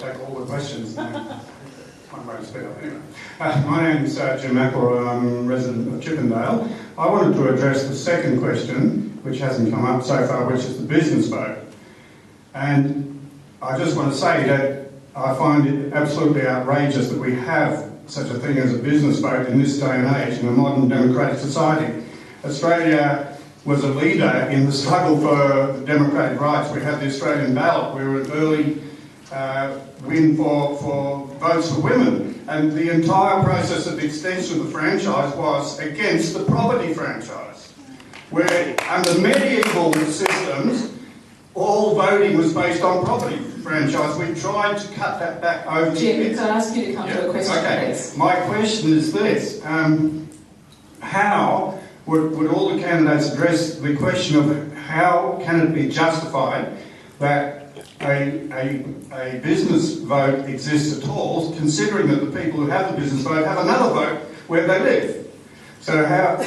take all the questions. One way to speed up anyway. My name's Jim McElroy, I'm a resident of Chippendale. I wanted to address the second question, which hasn't come up so far, which is the business vote. And I just want to say that I find it absolutely outrageous that we have such a thing as a business vote in this day and age in a modern democratic society. Australia was a leader in the struggle for democratic rights. We had the Australian ballot. We were an early win for votes for women. And the entire process of the extension of the franchise was against the property franchise, where under medieval systems, all voting was based on property franchise. We tried to cut that back over the years. Jim, can I ask you to come to a question, please? My question is this. How would all the candidates address the question of how can it be justified that a business vote exists at all, considering that the people who have the business vote have another vote where they live? So how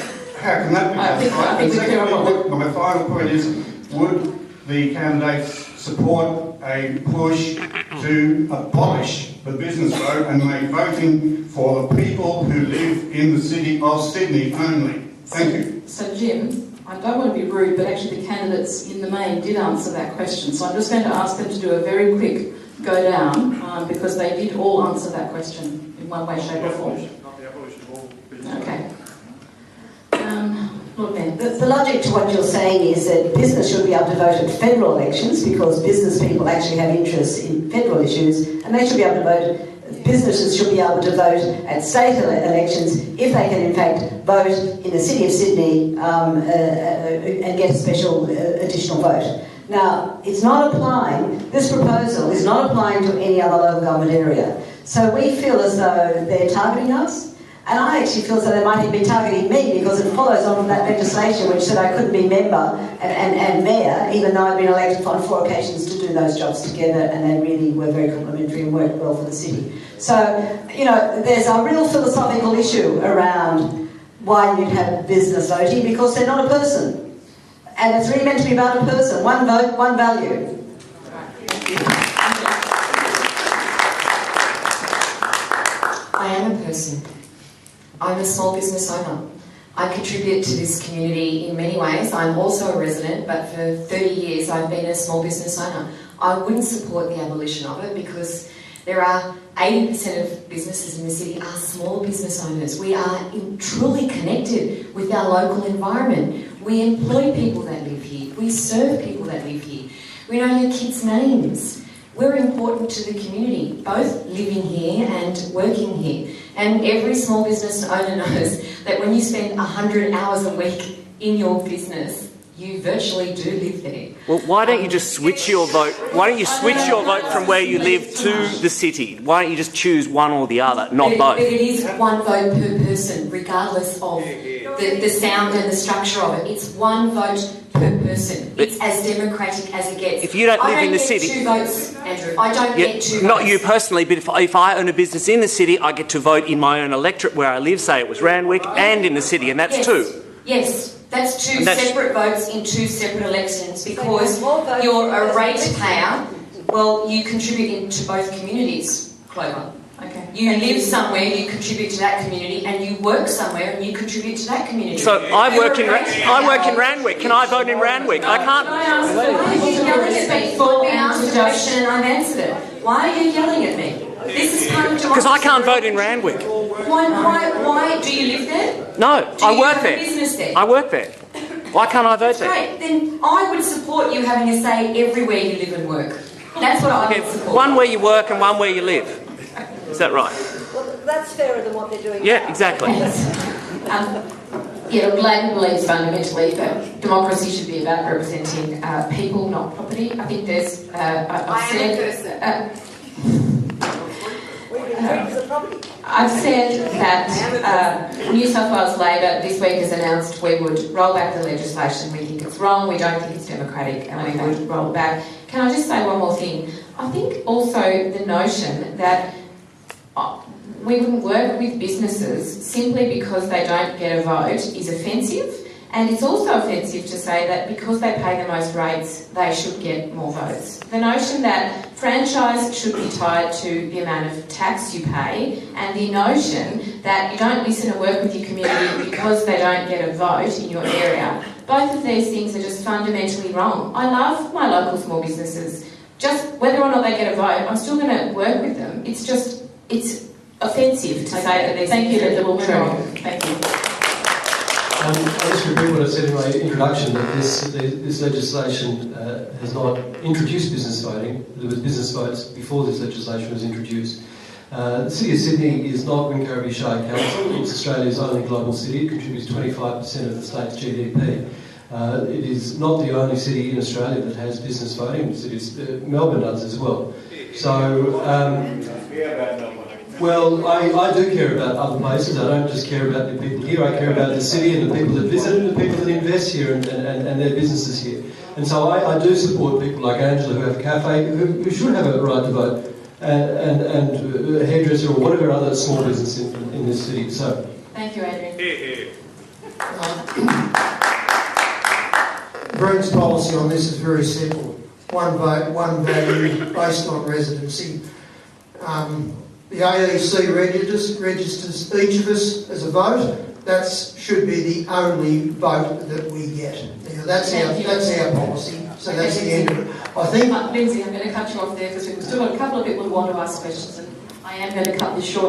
can that be justified? And secondly, my final point is, would the candidates support a push to abolish the business vote and make voting for the people who live in the city of Sydney only? Thank you. So Jim, I don't want to be rude, but actually the candidates in the main did answer that question. So I'm just going to ask them to do a very quick go down because they did all answer that question in one way, shape or form. Not the abolition of all business. Okay. Lord Mayor. The logic to what you're saying is that business should be able to vote at federal elections because business people actually have interests in federal issues, and they should be able to vote. Businesses should be able to vote at state elections if they can in fact vote in the City of Sydney and get a special additional vote. Now, it's not applying, this proposal is not applying to any other local government area. So we feel as though they're targeting us, and I actually feel as though they might even be targeting me because it follows on from that legislation which said I couldn't be member and mayor, even though I'd been elected on 4 occasions to do those jobs together, and they really were very complimentary and worked well for the city. So, you know, there's a real philosophical issue around why you'd have business voting because they're not a person. And it's really meant to be about a person. One vote, one value. I am a person. I'm a small business owner. I contribute to this community in many ways. I'm also a resident, but for 30 years I've been a small business owner. I wouldn't support the abolition of it because there are 80% of businesses in the city are small business owners. We are truly connected with our local environment. We employ people that live here. We serve people that live here. We know your kids' names. We're important to the community, both living here and working here. And every small business owner knows that when you spend 100 hours a week in your business, you virtually do live there. Well, why don't you just switch your vote? Why don't you switch your vote from where you live to the city? Why don't you just choose one or the other, not both? But it is one vote per person, regardless of the sound and the structure of it. It's one vote per person. It's as democratic as it gets. If you don't live in the city... I don't get 2 votes, Andrew. I don't get 2 votes. Not you personally, but if I own a business in the city, I get to vote in my own electorate where I live, say it was Randwick, and in the city, and that's 2. Yes, that's 2 separate votes in 2 separate elections because you're a ratepayer. Well, you contribute into both communities, Clover. Okay. You live somewhere, you contribute to that community, and you work somewhere, and you contribute to that community. So I work in Randwick. Can I vote in Randwick? I can't. Why are you yelling at me? We asked a question and I've answered it. Why are you yelling at me? This is part of democracy. Because I can't vote in Randwick. Why? Do you live there? No, I work there. Do you have a business there? I work there. Why can't I vote there? Great. Then I would support you having a say everywhere you live and work. That's what I would support. One where you work and one where you live. Is that right? Well, that's fairer than what they're doing Yeah, now. exactly. Labour believes fundamentally that democracy should be about representing people, not property. I think there's... I've said that New South Wales Labor this week has announced we would roll back the legislation. We think it's wrong, we don't think it's democratic, and we would roll it back. Can I just say one more thing? I think also the notion that we wouldn't work with businesses simply because they don't get a vote is offensive, And it's also offensive to say that because they pay the most rates, they should get more votes. The notion that franchise should be tied to the amount of tax you pay, and the notion that you don't listen and work with your community because they don't get a vote in your area, both of these things are just fundamentally wrong. I love my local small businesses. Just whether or not they get a vote, I'm still going to work with them. It's offensive to say that these things are true. Thank you. I'll just repeat what I said in my introduction, that this legislation has not introduced business voting. There was business votes before this legislation was introduced. The City of Sydney is not Wincarriby Shire Council. It's Australia's only global city. It contributes 25% of the state's GDP. It is not the only city in Australia that has business voting. Melbourne does as well. So, well, I do care about other places. I don't just care about the people here. I care about the city and the people that visit and the people that invest here and their businesses here. And so I do support people like Angela who have a cafe, who should have a right to vote, and a hairdresser or whatever other small business in this city. So, thank you, Adrian. Broom's policy on this is very simple. One vote, one value, based on residency. The AEC registers each of us as a vote. That should be the only vote that we get. Now, that's our policy. So that's the end of it. I think, Lindsay, I'm going to cut you off there because we've still got a couple of people who want to ask questions, and I am going to cut this short.